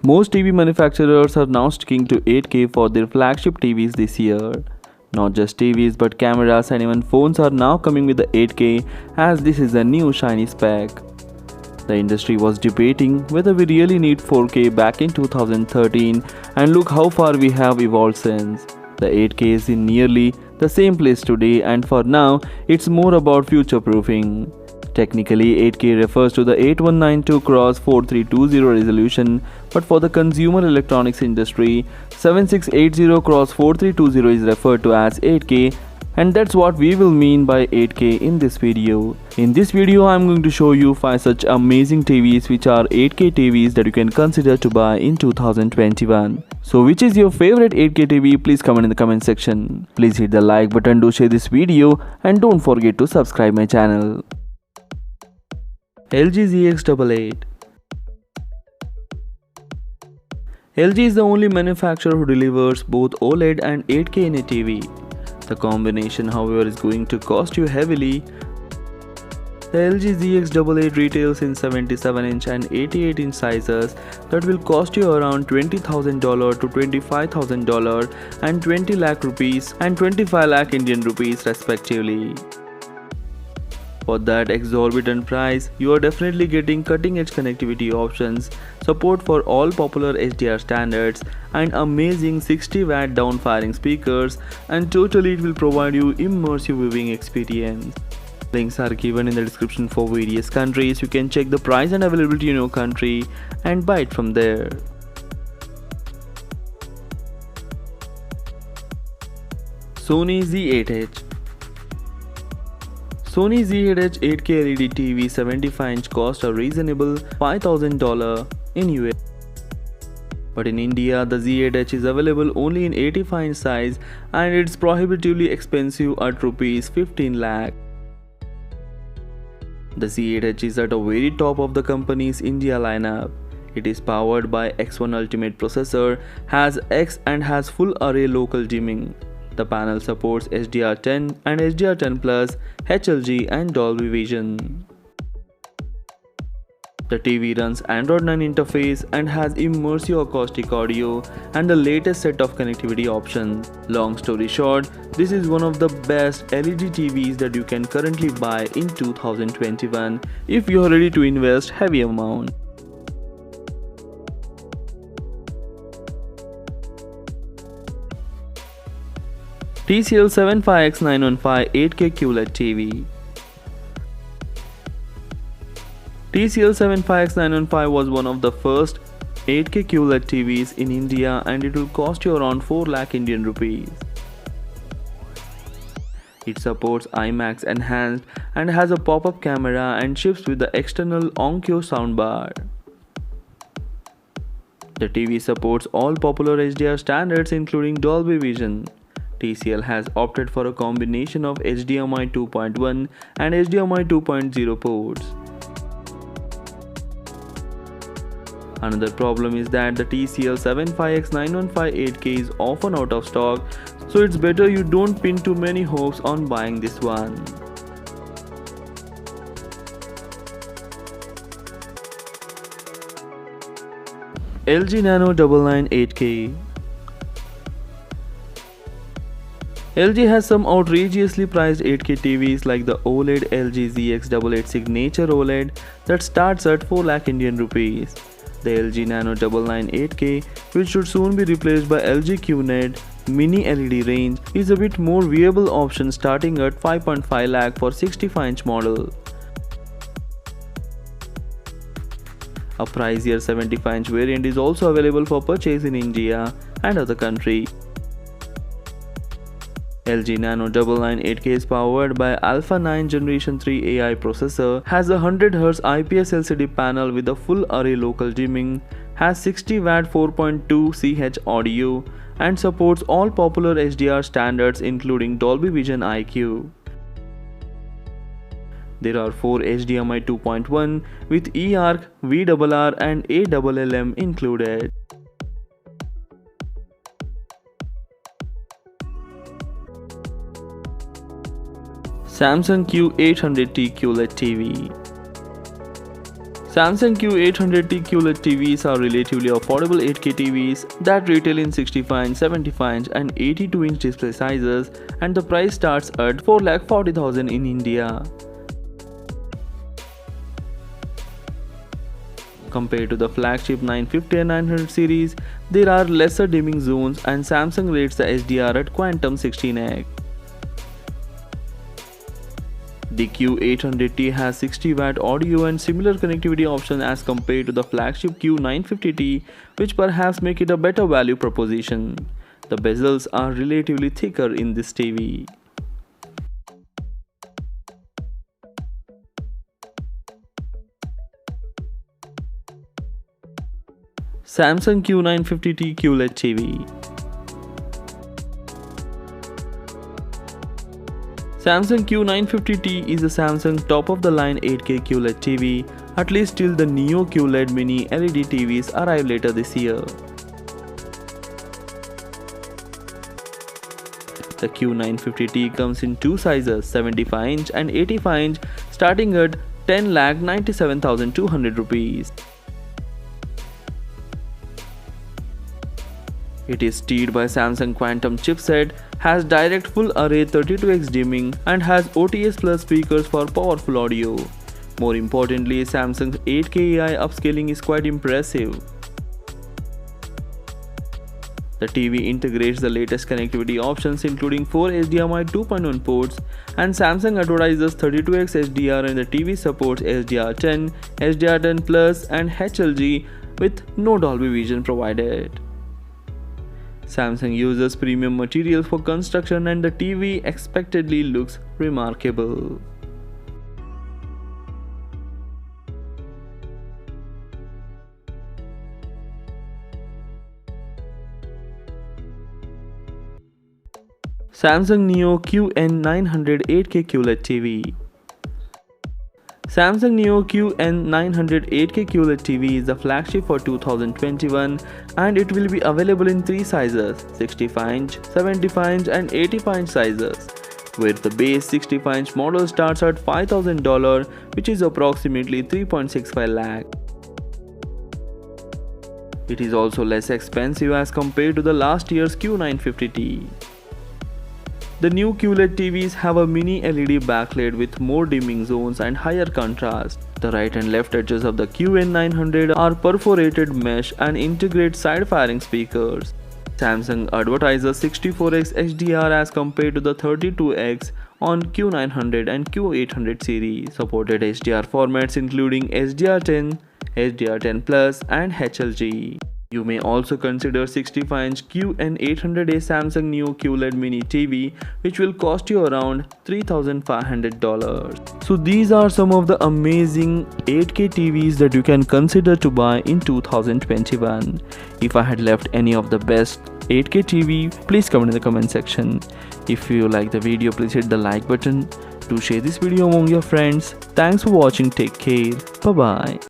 Most TV manufacturers are now sticking to 8K for their flagship TVs this year. Not just TVs but cameras and even phones are now coming with the 8K, as this is a new shiny spec. The industry was debating whether we really need 4K back in 2013, and look how far we have evolved since. The 8K is in nearly the same place today, and for now it's more about future proofing. Technically, 8K refers to the 8192x4320 resolution, but for the consumer electronics industry, 7680x4320 is referred to as 8K, and that's what we will mean by 8K in this video. In this video, I'm going to show you 5 such amazing TVs which are 8K TVs that you can consider to buy in 2021. So which is your favorite 8K TV? Please comment in the comment section. Please hit the like button, do share this video, and don't forget to subscribe my channel. LG ZX88. LG is the only manufacturer who delivers both OLED and 8K in a TV. The combination, however, is going to cost you heavily. The LG ZX88 retails in 77-inch and 88-inch sizes that will cost you around $20,000 to $25,000 and 20 lakh rupees and 25 lakh Indian rupees respectively. For that exorbitant price, you are definitely getting cutting-edge connectivity options, support for all popular HDR standards, and amazing 60-watt down-firing speakers, and totally it will provide you immersive viewing experience. Links are given in the description for various countries. You can check the price and availability in your country and buy it from there. Sony Z8H. Sony Z8H 8K LED TV 75-inch cost a reasonable $5,000 in US. But in India, the Z8H is available only in 85-inch size and it's prohibitively expensive at Rs 15 lakh. The Z8H is at the very top of the company's India lineup. It is powered by X1 Ultimate processor, has X and has full array local dimming. The panel supports HDR10 and HDR10 Plus, HLG and Dolby Vision. The TV runs Android 9 interface and has immersive acoustic audio and the latest set of connectivity options. Long story short, this is one of the best LED TVs that you can currently buy in 2021 if you are ready to invest heavy amount. TCL 75X915 8K QLED TV. TCL 75X915 was one of the first 8K QLED TVs in India and it will cost you around 4 lakh Indian rupees. It supports IMAX Enhanced and has a pop-up camera and ships with the external Onkyo soundbar. The TV supports all popular HDR standards including Dolby Vision. TCL has opted for a combination of HDMI 2.1 and HDMI 2.0 ports. Another problem is that the TCL 75X915 8K is often out of stock, so it's better you don't pin too many hopes on buying this one. LG Nano 99 8K. LG has some outrageously priced 8K TVs like the OLED LG ZX88 Signature OLED that starts at 4 lakh Indian rupees. The LG Nano 99 8K, which should soon be replaced by LG QNED Mini LED range, is a bit more viable option starting at 5.5 lakh for 65-inch model. A pricier 75-inch variant is also available for purchase in India and other countries. LG Nano 99 8K is powered by Alpha 9 Generation 3 AI processor, has a 100Hz IPS LCD panel with a full array local dimming, has 60-watt 4.2 CH audio, and supports all popular HDR standards including Dolby Vision IQ. There are 4 HDMI 2.1 with eARC, VRR and ALLM included. Samsung Q800T QLED TV. Samsung Q800T QLED TVs are relatively affordable 8K TVs that retail in 65-inch, 75-inch and 82-inch display sizes, and the price starts at 4,40,000 in India. Compared to the flagship 950 and 900 series, there are lesser dimming zones and Samsung rates the HDR at Quantum 16x. The Q800T has 60-watt audio and similar connectivity options as compared to the flagship Q950T, which perhaps make it a better value proposition. The bezels are relatively thicker in this TV. Samsung Q950T QLED TV. Samsung Q950T is a Samsung top-of-the-line 8K QLED TV, at least till the Neo QLED Mini LED TVs arrive later this year. The Q950T comes in two sizes, 75-inch and 85-inch, starting at 10,97,200 rupees. It is steered by Samsung Quantum chipset, has direct full array 32x dimming and has OTS Plus speakers for powerful audio. More importantly, Samsung's 8K AI upscaling is quite impressive. The TV integrates the latest connectivity options including 4 HDMI 2.1 ports, and Samsung advertises 32x HDR, and the TV supports HDR10, HDR10 Plus and HLG with no Dolby Vision provided. Samsung uses premium materials for construction and the TV expectedly looks remarkable. Samsung Neo QN900 8K QLED TV. Samsung Neo QN900 8K QLED TV is the flagship for 2021 and it will be available in three sizes, 65-inch, 75-inch and 85-inch sizes, where the base 65-inch model starts at $5,000, which is approximately 3.65 lakh. It is also less expensive as compared to the last year's Q950T. The new QLED TVs have a mini LED backlight with more dimming zones and higher contrast. The right and left edges of the QN900 are perforated mesh and integrate side-firing speakers. Samsung advertises 64x HDR as compared to the 32x on Q900 and Q800 series. Supported HDR formats including HDR10, HDR10 Plus and HLG. You may also consider 65-inch QN800A Samsung Neo QLED Mini TV, which will cost you around $3,500. So these are some of the amazing 8K TVs that you can consider to buy in 2021. If I had left any of the best 8K TV, please comment in the comment section. If you like the video, please hit the like button. Do share this video among your friends. Thanks for watching. Take care. Bye bye.